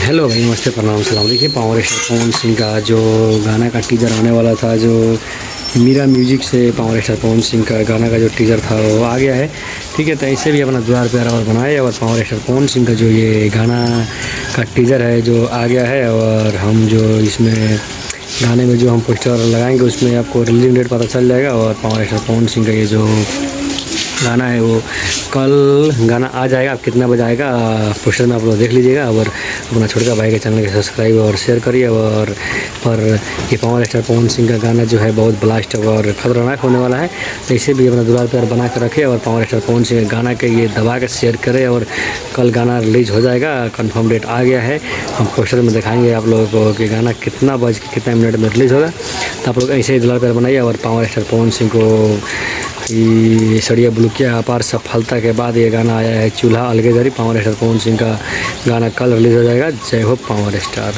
Hello भाई, नमस्ते, प्रणाम, सलाम। देखिए, पावर स्टार पवन सिंह का जो गाना का टीज़र आने वाला था, जो मीरा म्यूजिक से पावर स्टार पवन सिंह का गाना का जो टीज़र था वो आ गया है। ठीक है, तो ऐसे भी अपना द्वार प्यारा और बनाए, और पावर स्टार पवन सिंह का जो ये गाना का टीज़र है जो आ गया है, और हम जो इसमें गाने में जो हम पोस्टर लगाएंगे उसमें आपको रिलीज डेट पता चल जाएगा। और पावर स्टार पवन सिंह का ये जो गाना है वो कल गाना आ जाएगा। आप कितना बजे आएगा पोस्टर में आप लोग देख लीजिएगा, और अपना छोटका भाई के चैनल के सब्सक्राइब और शेयर करिए। और ये पावर स्टार पवन सिंह का गाना जो है बहुत ब्लास्ट और ख़तरनाक होने वाला है, तो इसे भी अपना दुलार प्यार बना कर रखें, और पावर स्टार पवन सिंह का गाना के ये दबा के शेयर करें। और कल गाना रिलीज़ हो जाएगा, कंफर्म डेट आ गया है। हम पोस्टर में दिखाएंगे आप लोगों को कि गाना कितना बज के कितना मिनट में रिलीज़ होगा। तो आप लोग ऐसे ही दुलार प्यार बनाइए, और पावर स्टार पवन सिंह को सड़िया बुलुकिया अपार सफलता के बाद ये गाना आया है चूल्हा अलगे जरी। पावर स्टार पवन सिंह का गाना कल रिलीज़ हो जाएगा। जय हो पावर स्टार।